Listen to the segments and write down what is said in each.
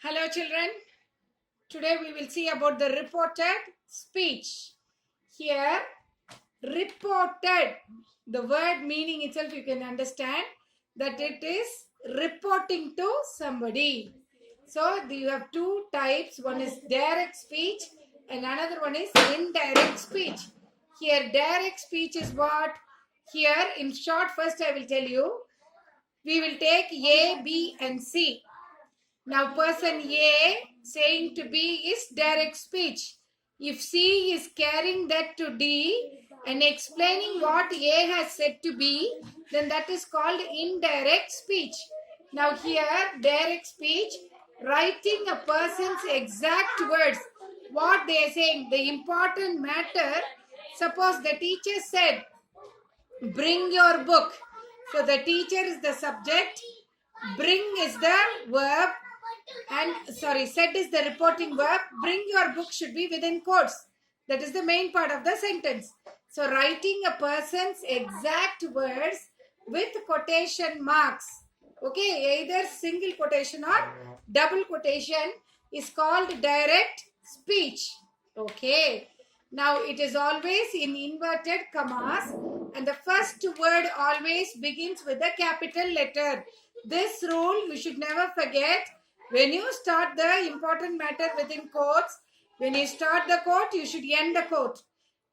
Hello children, today we will see about the reported speech. Here, reported, the word meaning itself you can understand that it is reporting to somebody. So you have two types, one is direct speech and another one is indirect speech. Here direct speech is what? Here in short first I will tell you, we will take A, B and C. Now person A saying to B is direct speech. If C is carrying that to D and explaining what A has said to B, then that is called indirect speech. Now here, direct speech, writing a person's exact words, what they are saying, the important matter. Suppose the teacher said, bring your book. So the teacher is the subject, bring is the verb, and said is the reporting verb. Bring your book should be within quotes. That is the main part of the sentence. So writing a person's exact words with quotation marks. Okay, either single quotation or double quotation is called direct speech. Okay. Now it is always in inverted commas and the first word always begins with a capital letter. This rule you should never forget. When you start the important matter within quotes, when you start the quote, you should end the quote.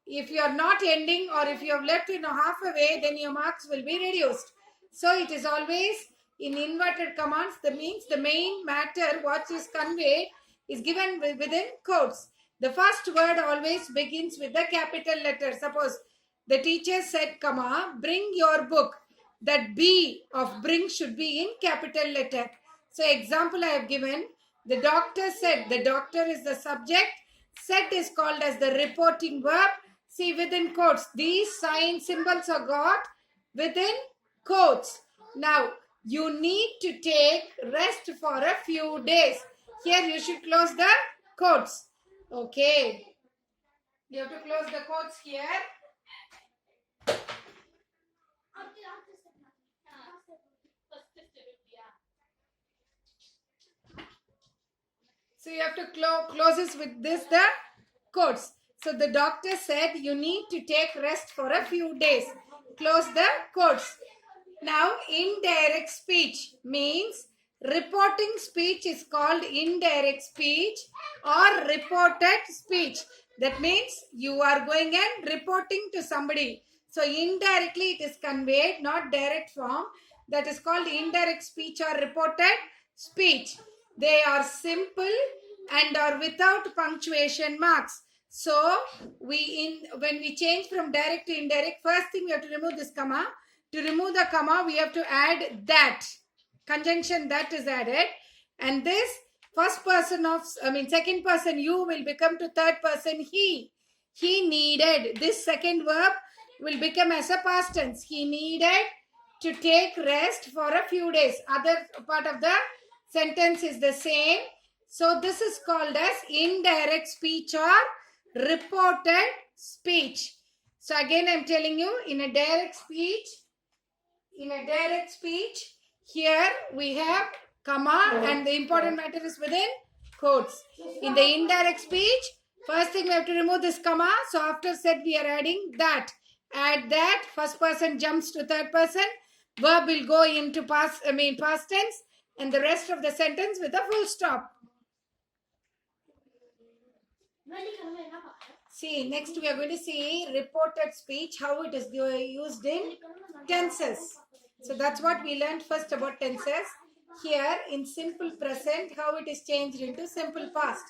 If you are not ending or if you have left halfway, then your marks will be reduced. So it is always in inverted commas. That means the main matter, what is conveyed, is given within quotes. The first word always begins with the capital letter. Suppose the teacher said, comma, bring your book. That B of bring should be in capital letter. So example I have given, the doctor said, the doctor is the subject, said is called as the reporting verb. See within quotes, these sign symbols are got within quotes. Now you need to take rest for a few days. Here you should close the quotes. Okay. You have to close the quotes here. So you have to close this with this, the quotes. So the doctor said you need to take rest for a few days. Close the quotes. Now indirect speech means reporting speech is called indirect speech or reported speech. That means you are going and reporting to somebody. So indirectly it is conveyed, not direct form. That is called indirect speech or reported speech. They are simple and are without punctuation marks. So when we change from direct to indirect, first thing we have to remove this comma. To remove the comma, we have to add that. Conjunction that is added. And this second person you will become to third person he. He needed. This second verb will become as a past tense. He needed to take rest for a few days. Other part of the sentence is the same. So this is called as indirect speech or reported speech. So again I am telling you, in a direct speech, here we have comma and the important matter is within quotes. In the indirect speech, first thing we have to remove this comma. So after said we are adding that. Add that. First person jumps to third person. Verb will go into past tense and the rest of the sentence with a full stop. See, next we are going to see reported speech, how it is used in tenses. So that's what we learned first about tenses. Here in simple present, how it is changed into simple past.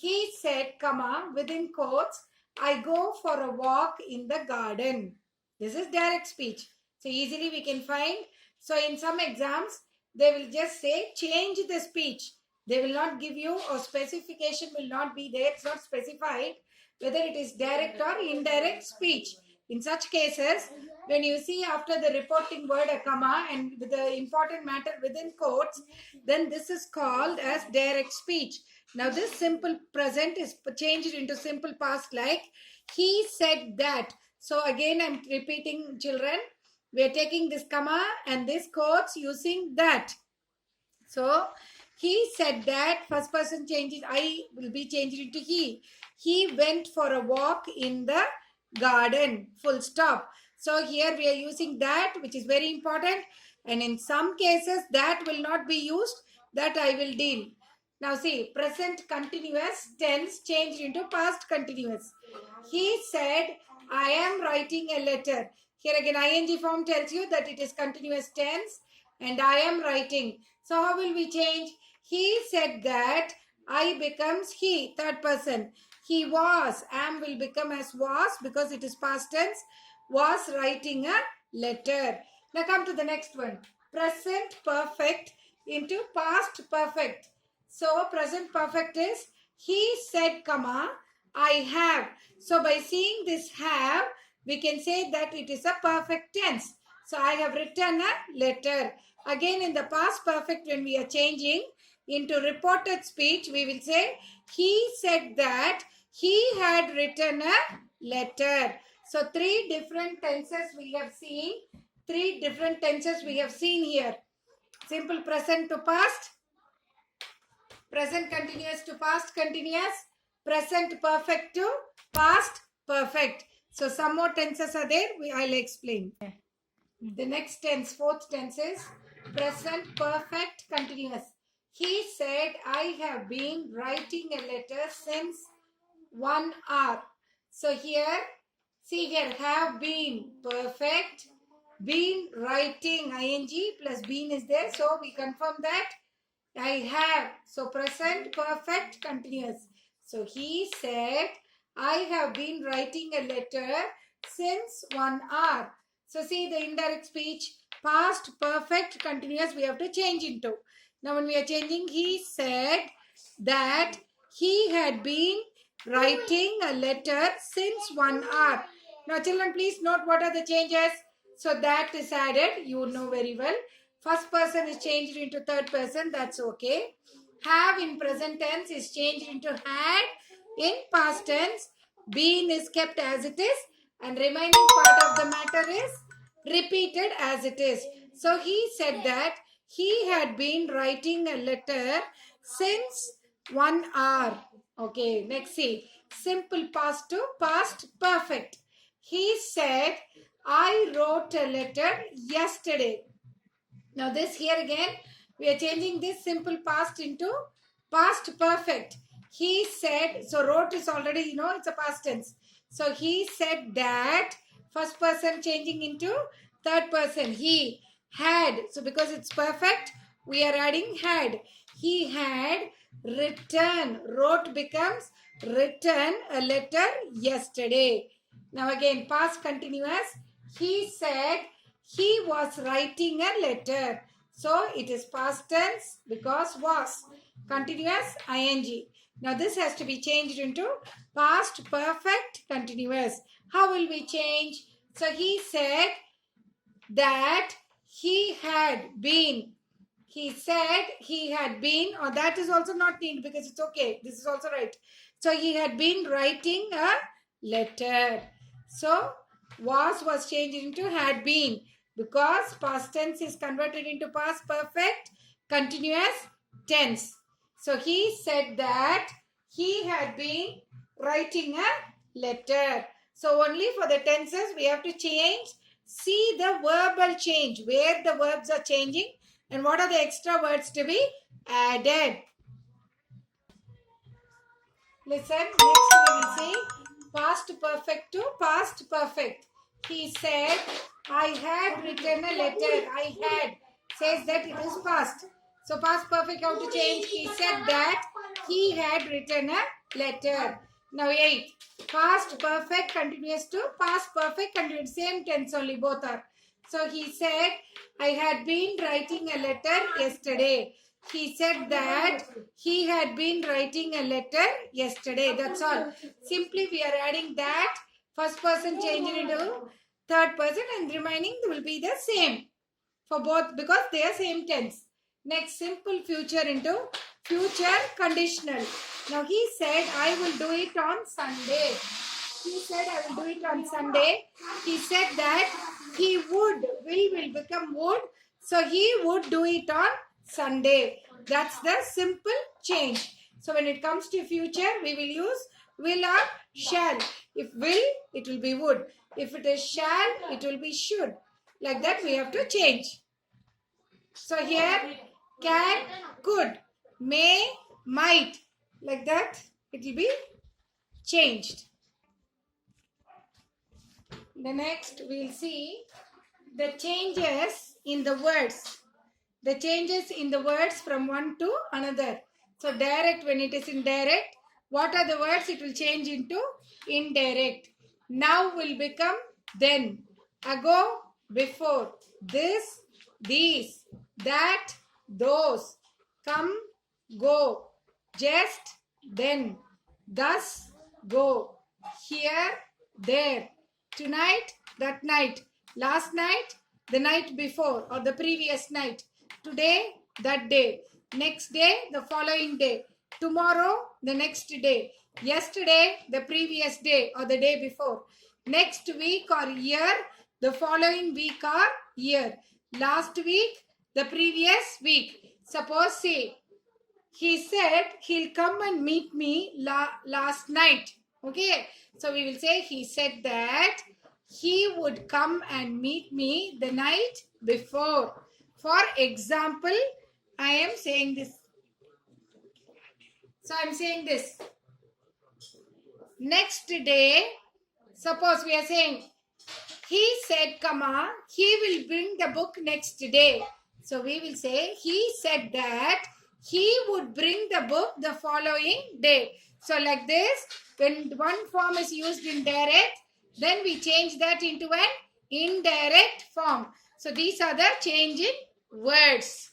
He said, comma, within quotes, I go for a walk in the garden. This is direct speech. So easily we can find. So in some exams, they will just say, change the speech. They will not give you, or specification will not be there. It's not specified whether it is direct or indirect speech. In such cases, when you see after the reporting word a comma and with the important matter within quotes, then this is called as direct speech. Now this simple present is changed into simple past, like he said that. So again I'm repeating, children, we are taking this comma and this quotes using that. So He said that first person changes, I will be changed into he. He went for a walk in the garden, full stop. So here we are using that, which is very important. And in some cases, that will not be used. That I will deal. Now see, present continuous tense changed into past continuous. He said, I am writing a letter. Here again, ing form tells you that it is continuous tense and I am writing. So how will we change? He said that I becomes he, third person. He was, am will become as was because it is past tense, was writing a letter. Now come to the next one. Present perfect into past perfect. So present perfect is he said, comma, I have. So by seeing this have, we can say that it is a perfect tense. So I have written a letter. Again in the past perfect, when we are changing into reported speech, we will say he said that he had written a letter. So three different tenses we have seen. Three different tenses we have seen here. Simple present to past, present continuous to past continuous, present perfect to past perfect. So some more tenses are there. I'll explain. The next tense, fourth tense is present perfect continuous. He said, I have been writing a letter since 1 hour. So here, see here, have been perfect, been writing, ing plus been is there. So we confirm that I have. So present perfect continuous. So he said, I have been writing a letter since 1 hour. So see the indirect speech, past perfect continuous we have to change into. Now when we are changing, he said that he had been writing a letter since 1 hour. Now children, please note what are the changes. So that is added, you know very well. First person is changed into third person, that's okay. Have in present tense is changed into had in past tense. Been is kept as it is and remaining part of the matter is repeated as it is. So he said that he had been writing a letter since 1 hour. Okay, next see. Simple past to past perfect. He said, I wrote a letter yesterday. Now this here again, we are changing this simple past into past perfect. He said, so wrote is already, it's a past tense. So he said that, first person changing into third person. He had, so because it's perfect, we are adding had. He had written, wrote becomes written a letter yesterday. Now again, past continuous. He said, he was writing a letter. So it is past tense because was. Continuous ing. Now this has to be changed into past perfect continuous. How will we change? So he said that he had been. He said he had been, or that is also not needed because it's okay. This is also right. So he had been writing a letter. So was changed into had been because past tense is converted into past perfect continuous tense. So he said that he had been writing a letter. So only for the tenses we have to change. See the verbal change, where the verbs are changing and what are the extra words to be added. Listen, next we will see past perfect to past perfect. He said, I had written a letter. I had says that it is past. So past perfect how to change? He said that he had written a letter. Now 8. Past perfect continuous to past perfect continuous. Same tense only, both are. So he said, I had been writing a letter yesterday. He said that he had been writing a letter yesterday. That's all. Simply we are adding that. First person changing into third person and remaining will be the same for both because they are same tense. Next, simple future into future conditional. Now he said, I will do it on Sunday. He said, I will do it on Sunday. He said that he would. Will become would. So he would do it on Sunday. That's the simple change. So when it comes to future, we will use will or shall. If will, it will be would. If it is shall, it will be should. Like that we have to change. So here, can, could, may, might. Like that it will be changed. The next we'll see the changes in the words. The changes in the words from one to another. So direct, when it is indirect, what are the words it will change into? Indirect. Now will become then. Ago, before. This, these. That, those. Come, go. Just, then. Thus, go. Here, there. Tonight, that night. Last night, the night before or the previous night. Today, that day. Next day, the following day. Tomorrow, the next day. Yesterday, the previous day or the day before. Next week or year, the following week or year. Last week, the previous week. Suppose, see, he said he'll come and meet me last night. Okay, so we will say he said that he would come and meet me the night before. For example, I am saying this. So I am saying this. Next day, suppose we are saying, he said, comma, he will bring the book next day. So we will say, he said that he would bring the book the following day. So like this, when one form is used in direct, then we change that into an indirect form. So these are the change in words.